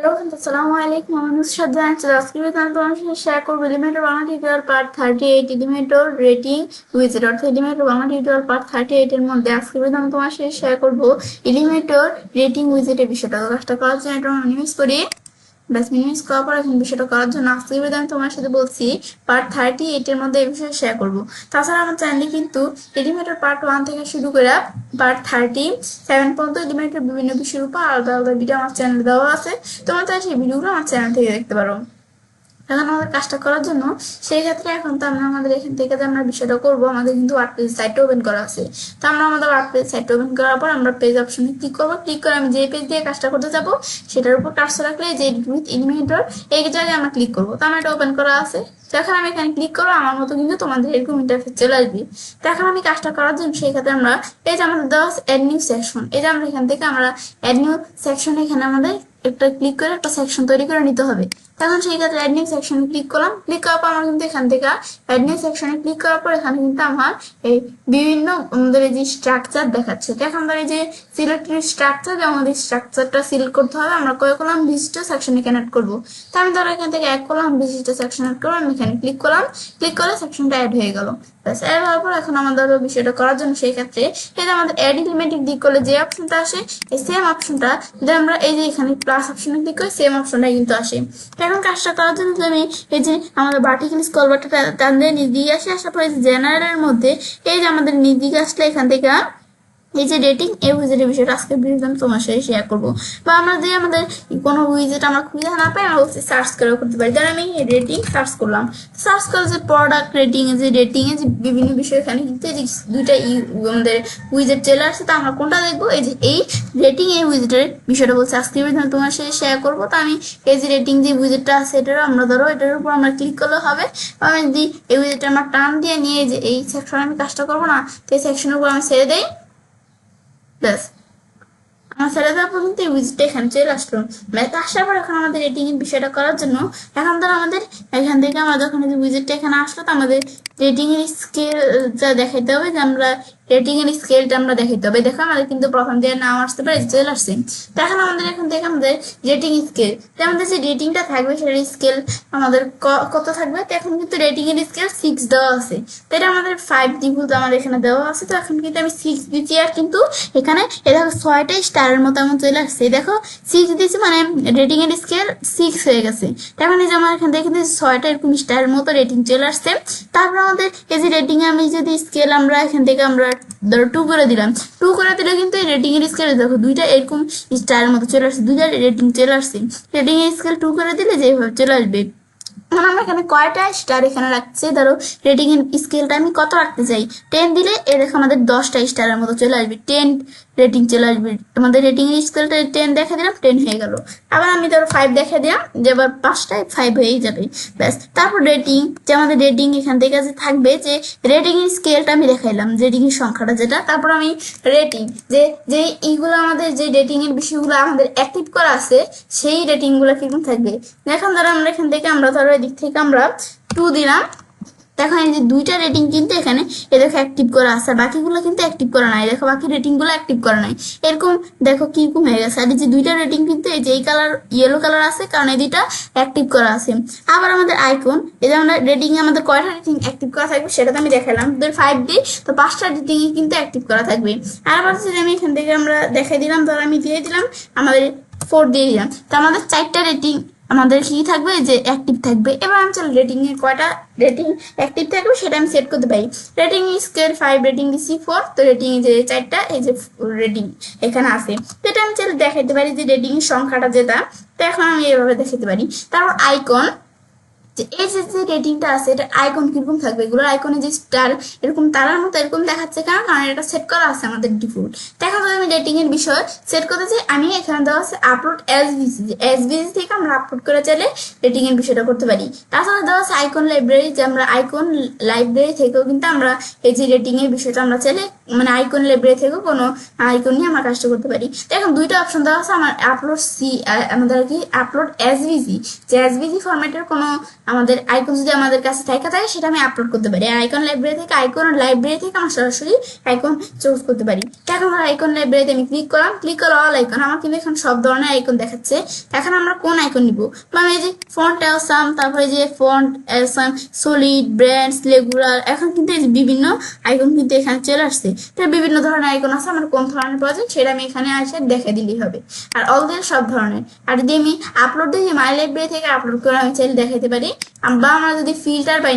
Hello friends, আসসালামু আলাইকুম। আমি নুসরাত জাহান। আজকে আমি তোমার সাথে শেয়ার করবো Elementor Bangla tutorial part 38 Elementor rating উইজেট, অর্থাৎ এলিমেন্টর বাংলা টিউটোরিয়াল পার্ট 38 এর মধ্যে আজকে আমি তোমার সাথে শেয়ার করবো এলিমেন্টর রেটিং উইজেটের বিষয়টা। কাজটা করার জন্য এটা মিনিমাইজ করি। ব্যাস মিনিমাইজ করার পর এখন বিষয়টা করার জন্য আজকে আমি তোমার সাথে বলছি পার্ট 38 এর মধ্যে এই বিষয়ে শেয়ার করবো। তাছাড়া আমার চ্যানেলে কিন্তু এলিমেন্টর পার্ট 1 থেকে শুরু করে পার্ট 37 পর্যন্ত এলিমেন্টের বিভিন্ন বিষয়ের উপর আলাদা আলাদা ভিডিও আমার চ্যানেলে দেওয়া আছে। তোমরা তাই সেই ভিডিওগুলো আমার চ্যানেল থেকে দেখতে পারো। এখন আমাদের কাজটা করার জন্য সেই ক্ষেত্রে এখন তো আমরা আমাদের এখান থেকে যে আমরা বিষয়টা করবো, আমাদের কিন্তু ওয়ার্ডপ্রেস সাইটটা ওপেন করা আছে। তো আমরা আমাদের ওয়ার্ডপ্রেস সাইটটা ওপেন করার পর আমরা পেজ অপশনে ক্লিক করবো। ক্লিক করে আমি যে পেজ দিয়ে কাজটা করতে যাবো সেটার উপর কাজটা রাখলে যে উইথ এলিমেন্টর এই জায়গায় আমরা ক্লিক করবো। তো আমার এটা ওপেন করা আছে। তো এখন আমি এখানে ক্লিক করবো, আমার মতো কিন্তু তোমাদের এরকম ইন্টারফেস চলে আসবে। তো এখন আমি কাজটা করার জন্য সেই ক্ষেত্রে আমরা এই যে আমাদের দেওয়া আছে অ্যাড নিউ সেকশন, এই যে আমরা এখান থেকে আমরা অ্যাড নিউ সেকশন এখানে আমাদের একটা ক্লিক করে একটা সেকশন তৈরি করে নিতে হবে। তখন সেই ক্ষেত্রে অ্যাড নিউ সেকশনে ক্লিক করলাম। ক্লিক করার পর আমার কিন্তু এখান থেকে অ্যাড নিউ সেকশনে ক্লিক করার পর এখানে কিন্তু আমার এই বিভিন্ন আমাদের এই যে স্ট্রাকচার দেখাচ্ছে। তো এখন ধরে যে সিলেক্টেড স্ট্রাকচার, আমাদের স্ট্রাকচারটা সিলেক্ট করতে হবে। আমরা কয় কলাম বিশিষ্ট সেকশন এখানে অ্যাড করবো। তো আমি ধরো এখান থেকে 1 কলাম বিশিষ্ট সেকশন অ্যাড করবো। আমি এখানে ক্লিক করলাম। ক্লিক করে সেকশনটা অ্যাড হয়ে গেল। ব্যাস অ্যাড হওয়ার পর এখন আমাদের বিষয়টা করার জন্য সেই ক্ষেত্রে এই যে আমাদের অ্যাড এলিমেন্টে ক্লিক করলে যে অপশনটা আসে, এই সেম অপশনটা যদি আমরা এই যে এখানে প্লাস অপশনে ক্লিক করি, সেম অপশনটা কিন্তু আসে। এখন কাজটা করার জন্য আমি এই যে আমাদের ভার্টিক্যাল স্ক্রল বারটা টান দিয়ে নিচ দিকে আসে, আসার পরে জেনারেলের মধ্যে এই যে আমাদের নিচ দিকে আসলে এখান থেকে এই যে রেটিং এই উইজেটের বিষয়টা আজকে ভিডিওতে আমি তোমার সাথে শেয়ার করবো। বা আমরা যে আমাদের কোনো উইজেট আমরা খুঁজে না পাই, আমরা সার্চ করেও করতে পারি। ধর আমি রেটিং সার্চ করলাম, সার্চ করে যে প্রোডাক্ট রেটিং এ যে রেটিং এ যে বিভিন্ন বিষয় এখানে কিন্তু এই যে দুইটা আমাদের উইজেট চলে আসছে। তো আমরা কোনটা দেখবো? এই যে এই রেটিং এই উইজেটের বিষয়টা বলছে আজকে ভিডিওতে তোমার সাথে শেয়ার করবো। তো আমি এই যে রেটিং যে উইজেটটা আছে এটারও আমরা ধরো এটার উপর আমরা ক্লিক করলে হবে। আমি যদি এই উইজেটটা আমার টান দিয়ে নিয়ে যে এই সেকশনে আমি কাজটা করবো না, তো এই সেকশনের উপর আমি ছেড়ে দেই। ব্যাস আমার ছেড়ে দেওয়া পর্যন্ত এই উইজটা এখানে চলে আসলো। ম্যাথ আসার পর এখন আমাদের রেটিং এর বিষয়টা করার জন্য এখন ধর আমাদের এখান থেকে আমরা যখন এই উইজেটটা এখানে আসলো, তো আমাদের রেটিং এর স্কেলটা দেখাইতে হবে যে আমরা রেটিং এর স্কেলটা আমরা দেখাইতে হবে। দেখো আমাদের কিন্তু প্রথম দিয়ে নাম আসতে পারে, চলে আসছে। তো এখন আমাদের এখান থেকে আমাদের রেটিং স্কেল, তো আমাদের যে রেটিংটা থাকবে সেটার স্কেল আমাদের কত থাকবে। তো এখন কিন্তু রেটিং এর স্কেল 6 দেওয়া আছে। তো এটা আমাদের 5 ডিফল্ট আমাদের এখানে দেওয়া আছে। তো এখন কিন্তু আমি 6 দিচ্ছি, আর কিন্তু এখানে এ দেখো 6টা স্টারের মতো আমার চলে আসছে। দেখো 6 দিয়েছি মানে রেটিং এর স্কেল 6 হয়ে গেছে। তখন এই যে আমার এখান থেকে 6টা এরকম স্টারের মতো রেটিং চলে আসছে। তারপর আমাদের এই যে রেটিং এ আমি যদি স্কেল আমরা এখান থেকে আমরা ধরো 2 করে দিলাম, 2 করে দিলে কিন্তু এই রেটিং এর স্কেল দেখো দুইটা এরকম স্টারের মতো চলে আসছে, দুইটা রেটিং চলে আসছে। রেটিং এর স্কেল 2 করে দিলে যেভাবে চলে আসবে। এখন আমরা এখানে কয়টা স্টার এখানে রাখছি, ধরো রেটিং এর স্কেলটা আমি কত রাখতে চাই, 10 দিলে এ দেখো আমাদের 10টা স্টারের মতো চলে আসবে, 10 রেটিং চলে আসবে। আমাদের রেটিং এর স্কেলটা 10 দেখা দিলাম, 10 হয়ে গেল। আবার আমি ধরো 5 দেখা দিলাম, যে এবার 5টায় 5 হয়েই যাবে। ব্যাস তারপর রেটিং, যে আমাদের রেটিং এখান থেকে যে থাকবে যে রেটিং এর স্কেলটা আমি দেখাইলাম, রেটিং এর সংখ্যাটা যেটা। তারপর আমি রেটিং যে যে এইগুলো আমাদের যে রেটিং এর বিষয়গুলো আমাদের অ্যাক্টিভ করা আছে সেই রেটিং গুলো কিরকম থাকবে। এখন ধরো আমরা এখান থেকে আমরা ধরো এদিক থেকে আমরা 2 দিলাম। দেখো এই যে দুইটা রেটিং কিন্তু এখানে এ দেখো অ্যাক্টিভ করা আছে, বাকিগুলো কিন্তু অ্যাক্টিভ করা নাই। দেখো বাকি রেটিং গুলো অ্যাক্টিভ করা নাই, এরকম দেখো কিরকম হয়ে গেছে। আর এই যে দুইটা রেটিং কিন্তু এই যে এই কালার ইয়েলো কালার আছে, কারণ এই দুইটা অ্যাক্টিভ করা আছে। আবার আমাদের আইকন, এই যে আমরা রেটিং এ আমাদের কয়টা রেটিং অ্যাক্টিভ করা থাকবে সেটা তো আমি দেখালাম। 5 দিই তো 5টা রেটিং কিন্তু অ্যাক্টিভ করা থাকবে। আর আবার যদি আমি এখান থেকে আমরা দেখাই দিলাম, ধর আমি দিয়ে দিলাম আমাদের 4 দিয়ে দিলাম, তো আমাদের 4টা রেটিং আমাদের কি থাকবে যে অ্যাক্টিভ থাকবে। এবার আমি চল রেটিং এর কয়টা রেটিং অ্যাক্টিভ থাকবে সেটা আমি সেট করতে পারি। রেটিং স্কেল 5, রেটিং দিচ্ছি 4, তো রেটিং যে 4টা এই যে রেটিং এখানে আছে, তো এটা আমি চাইলে দেখাইতে পারি যে রেটিং এর সংখ্যাটা যেটা। তো এখন আমি এভাবে দেখাতে পারি। তারপর আইকন, এই যে যে রেটিংটা আছে এটা আইকন কিরকম থাকবে, এগুলোর আইকনে যে স্টার এরকম তারার মতো এরকম দেখাচ্ছে, কারণ এটা সেট করা আছে আমাদের ডিফল্ট। দেখা যায় আমি রেটিং এর বিষয় সেট করতে চাই, আমি এখানে দেওয়া আছে আপলোড এসবিসি, এসবিসি থেকে আমরা আপলোড করে চাইলে রেটিং এর বিষয়টা করতে পারি। তাছাড়া দেওয়া আছে আইকন লাইব্রেরি, যে আমরা আইকন লাইব্রেরি থেকেও কিন্তু আমরা এই যে রেটিং এর বিষয়টা আমরা চাইলে মানে আইকন লাইব্রেরি থেকেও কোনো আইকন নিয়ে আমরা কাজটা করতে পারি। তো এখন দুইটা অপশন দেওয়া আছে, আমার আপলোড আমাদের কি আপলোড এসবিসি, যে এসবিসি ফরম্যাটের কোনো আমাদের আইকন যদি আমাদের কাছে থাকে সেটা আমি আপলোড করতে পারি। আর আইকন লাইব্রেরি থেকে আমরা সরাসরি আইকন চুজ করতে পারি। এখন আমার আইকন লাইব্রেরিতে আমি ক্লিক করলাম, ক্লিক করে অল আইকন, আমার কিন্তু এখন সব ধরনের আইকন দেখাচ্ছে। এখন আমরা কোন আইকন নিব? আমি এই যে ফন্ট অ্যাসাম, তারপরে যে ফন্ট অ্যাসাম, সলিড, ব্র্যান্ডস, রেগুলার, এখন কিন্তু এই যে বিভিন্ন আইকন কিন্তু এখানে চলে আসছে। তো বিভিন্ন ধরনের আইকন আছে, আমার কোন ধরনের প্রয়োজন সেটা আমি এখানে আসে দেখে দিলেই হবে। আর অল দিয়ে সব ধরনের। আর যদি আমি আপলোড দিই মাই লাইব্রেরি থেকে আপলোড করে আমি চাইলে দেখাতে পারি। বা আমরা যদি ফিল্টার বাই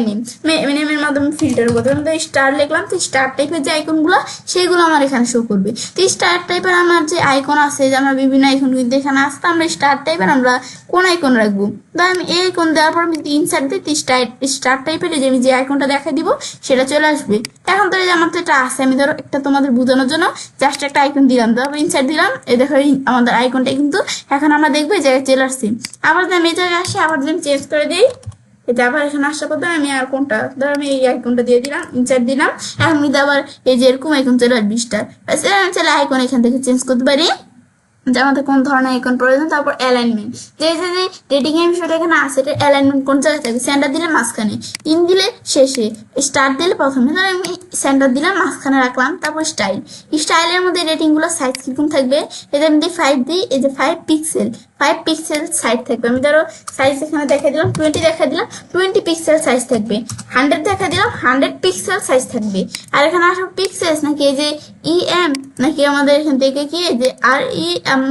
নেমের মাধ্যমে ফিল্টার করতে স্টার লিখলাম, তো স্টার টাইপের যে আইকনগুলো সেইগুলো আমার এখানে শো করবে। তো স্টার টাইপের আমার যে আইকন আছে, যে আমরা বিভিন্ন আইকন কিন্তু এখানে আসতে আমরা স্টার টাইপের আমরা কোন আইকন রাখবো? ধর আমি এই আইকন দেওয়ার পর আমি ইনসার্ট দিই, স্টার টাইপের যে আমি যে আইকনটা দেখা দিব সেটা চলে আসবে। এখন ধরো যে আমার তো এটা আছে, আমি ধরো একটা তোমাদের বোঝানোর জন্য জাস্ট একটা আইকন দিলাম, তারপর ইনসার্ট দিলাম, এই দেখো আমাদের আইকনটা কিন্তু এখন আমরা দেখবো এই জায়গায় চলে আসছি। আবার যদি আমি এই জায়গায় আসি, আবার যদি আমি চেঞ্জ করে দিই, এটা আবার এখানে আসার পর আমি আর কোনটা ধর আমি এই আইকনটা দিয়ে দিলাম, ইনসার্ট দিলাম, এখন কিন্তু আবার এই যে এরকম আইকন চলে আসবে 20টা। আমি চাইলে আইকন এখান থেকে চেঞ্জ করতে পারি যে আমাদের কোন ধরনের আইকন প্রয়োজন। তারপর অ্যালাইনমেন্ট, যে রেটিং এর বিষয়টা এখানে আছে, এটা অ্যালাইনমেন্ট কোন জায়গায় থাকবে? সেন্টার দিলে মাঝখানে, ইন দিলে শেষে, স্টার দিলে প্রথমে। ধর আমি সেন্টার দিলাম, মাঝখানে রাখলাম। তারপর স্টাইলের মধ্যে রেটিং গুলো সাইজ কিরকম থাকবে? এটা আমি দিই 5 দিই, এই যে 5 পিক্সেল সাইজ থাকবে। আমি ধরো সাইজ এখানে দেখা দিলাম 20, দেখা দিলাম 20 পিক্সেল সাইজ থাকবে। 100 দেখা দিলাম 100 পিক্সেল সাইজ থাকবে। আর এখানে আসলে পিক্সেলস নাকি এই যে EM, নাকি আমাদের এখান থেকে কি এই যে REM,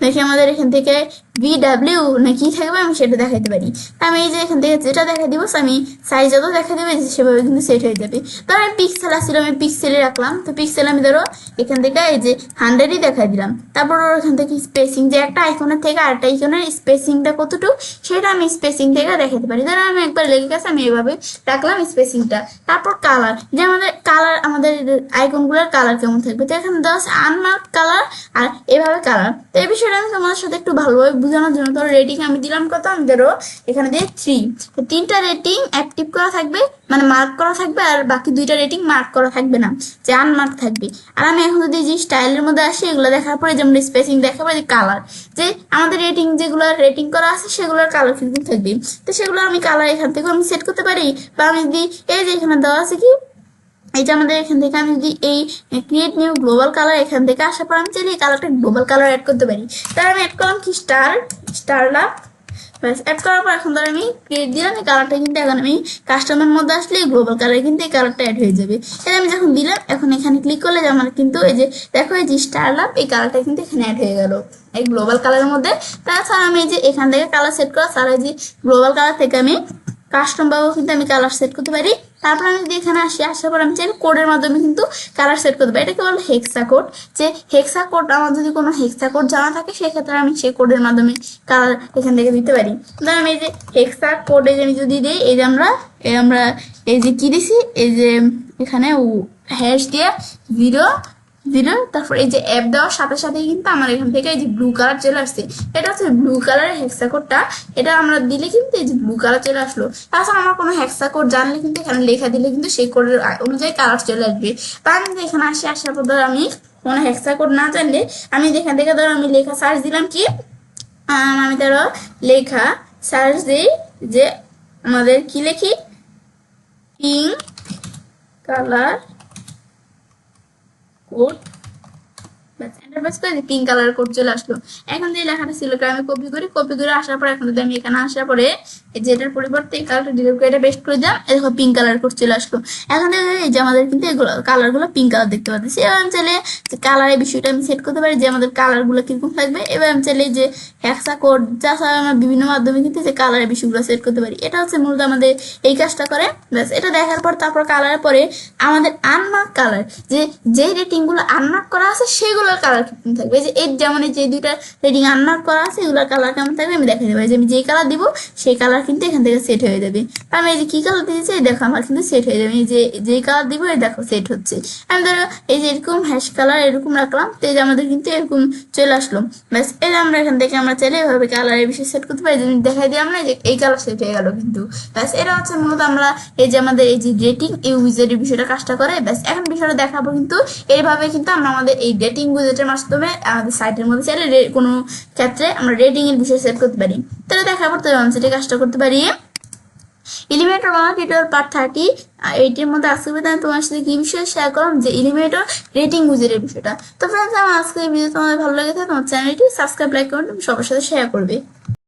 নাকি আমাদের এখান থেকে VW নাকি থাকবে, আমি সেটা দেখাতে পারি। আমি এই যে এখান থেকে যেটা দেখা দিব, আমি সাইজ যত দেখা দেবে সেভাবে কিন্তু সেট হয়ে যাবে। ধরো আমি পিক্সেল আসছিল, আমি পিক্সেলে রাখলাম, তো পিক্সেল আমি ধরো এখান থেকে এই যে 100ই দেখা দিলাম। তারপর ওখান থেকে স্পেসিং, যে একটা আইকনের থেকে আরেকটা আইকনের স্পেসিংটা কতটুকু সেটা আমি স্পেসিং থেকে দেখাতে পারি। ধরো আমি একবার লেগে গেছে, আমি এভাবে রাখলাম স্পেসিংটা। তারপর কালার, যে আমাদের আইকনগুলোর কালার কেমন থাকবে, তো এখানে দেওয়া আছে আনমার্ক কালার আর এভাবে কালার। তো এই বিষয়টা আমি তোমাদের সাথে একটু ভালোভাবে বোঝানোর জন্য, ধরো রেটিং আমি দিলাম কত, আমি ধরো এখানে দিয়ে 3, 3টা রেটিং অ্যাক্টিভ করা থাকবে, মানে মার্ক করা থাকবে, আর বাকি 2টা রেটিং মার্ক করা থাকবে না, যে আনমার্ক থাকবে। আর আমি এখন যদি যে স্টাইলের মধ্যে আসি, এগুলো দেখার পরে যেমন স্পেসিং দেখাবো, যে কালার, যে আমাদের যেগুলো রেটিং করা আছে সেগুলোর কালার কিন্তু থাকবে। তো সেগুলো আমি কালার এখান থেকে আমি সেট করতে পারি। বা আমি যদি এই যে এখানে দেওয়া আছে কি, এই যে আমাদের এখান থেকে আমি যদি এই ক্রিয়েট নিউ গ্লোবাল কালার এখান থেকে আসার পর আমি চাইলে এই কালারটা গ্লোবাল কালার অ্যাড করতে পারি। তাহলে আমি অ্যাড করলাম কি স্টারলাভ, ব্যাস অ্যাড করার পর এখন ধর আমি ক্রিয়েট দিলাম, এই কালারটা কিন্তু এখন আমি কাস্টমের মধ্যে আসলে গ্লোবাল কালার কিন্তু এই কালারটা অ্যাড হয়ে যাবে। এটা আমি যখন দিলাম, এখন এখানে ক্লিক করলে যে আমার কিন্তু এই যে দেখো এই যে স্টারলাভ, এই কালারটা কিন্তু এখানে অ্যাড হয়ে গেল এই গ্লোবাল কালারের মধ্যে। তাছাড়া আমি এই যে এখান থেকে কালার সেট করা ছাড়া যে গ্লোবাল কালার থেকে আমি কাস্টম বাবু কিন্তু আমি কালার সেট করতে পারি। তারপর আমি যদি এখানে আসার পর আমি চাইলে কোডের মাধ্যমে কিন্তু কালার সেট করতে পারি। এটাকে বলে হেক্সা কোড। যে হেক্সা কোড, আমার যদি কোনো হেক্সা কোড জানা থাকে সেক্ষেত্রে আমি সেই কোডের মাধ্যমে কালার এখান থেকে দিতে পারি। ধর আমি এই যে হেক্সা কোডে আমি যদি দিই, এই যে আমরা এই যে কি দিছি, এই যে এখানে হ্যাশ দিয়ে 0, তারপর এই যে অ্যাপ দেওয়ার সাথে সাথে কিন্তু আমার এখান থেকে এই যে ব্লু কালার চলে আসছে। এটা হচ্ছে ব্লু কালারের হেক্সা কোডটা, এটা আমরা দিলে কিন্তু এই যে ব্লু কালার চলে আসলো। তাছাড়া আমার কোনো হেক্সা কোড জানলে কিন্তু এখানে লেখা দিলে কিন্তু সেই কোডের অনুযায়ী কালার চলে আসবে। বা আমি যদি এখানে আসার পর ধর আমি কোনো হেক্সা কোড না জানলে আমি এখান থেকে ধরো আমি লেখা সার্চ দিলাম কি, আমি ধরো লেখা সার্চ দিই যে আমাদের কি লিখি, pink colour code, pink colour code চলে আসলো। এখন যে লেখাটা ছিল আমি কপি করে আসার পর এখন যদি আমি এখানে আসার পরে যেটার পরিবর্তে এই কালারটা ডিলিট করে এটা পেস্ট করে দিলাম, দেখো পিঙ্ক কালার কোড চলে আসলো। এখন এই যে আমাদের কিন্তু এগুলো কালারগুলো পিঙ্ক কালার দেখতে পাচ্ছি। এবার আমি চাইলে কালারের বিষয়টা আমি সেট করতে পারি যে আমাদের কালারগুলো কিরকম থাকবে। এবার আমি চাইলে যে হেক্সা কোড যা আমরা বিভিন্ন মাধ্যমে কিন্তু যে কালারের বিষয়গুলো সেট করতে পারি। এটা হচ্ছে মূলত আমাদের এই কাজটা করে। ব্যাস এটা দেখার পর তারপর কালারের পরে আমাদের আনমার্ক কালার, যে রেটিং গুলো আনমার্ক করা আছে সেগুলোর কালার কেমন থাকবে। যে এর যেমন যে 2টা রেটিং আনমার্ক করা আছে এগুলোর কালার কেমন থাকবে আমি দেখাতে পারি। যে আমি যেই কালার দিব সেই কালার কিন্তু এখান থেকে সেট হয়ে যাবে। আমি এই যে কি কালার দিয়েছি দেখো আমার কিন্তু সেট হয়ে যাবে। যেই কালার দিব এই দেখো সেট হচ্ছে। আমি ধরো এই যে এরকম হ্যাশ কালার এরকম রাখলাম, তো এই যে আমাদের কিন্তু এরকম চলে আসলো। ব্যাস এই যে আমরা এখান থেকে আমরা চাইলে এভাবে কালারের বিষয় সেট করতে পারি। যে দেখাই দিলাম না যে এই কালার সেট হয়ে গেল কিন্তু। ব্যাস এটা হচ্ছে মূলত আমরা এই যে আমাদের এই যে রেটিং এই উইজেটের বিষয়টা কাজটা করে। ব্যাস এখন বিষয়টা দেখাবো কিন্তু এইভাবে কিন্তু আমরা আমাদের এই রেটিং উইজেটের মাধ্যমে আমাদের সাইটের মধ্যে চাইলে কোনো ক্ষেত্রে আমরা রেটিং এর বিষয় সেট করতে পারি। তাহলে দেখাবো তো সেটা কাজটা করতে পারি। এলিমেন্টর বাংলা টিউটোরিয়াল পার্ট 38 মধ্যে আজকে আমি তোমার সাথে কি বিষয়ে শেয়ার করলাম, যে এলিমেন্টর রেটিং উইজার্ডের বিষয়টা। তো ফ্রেন্ডস, আমার আজকে ভিডিও তোমাদের ভালো লেগে থাকে তোমার চ্যানেলটি সাবস্ক্রাইব, লাইক, কমেন্ট সবার সাথে শেয়ার করবে।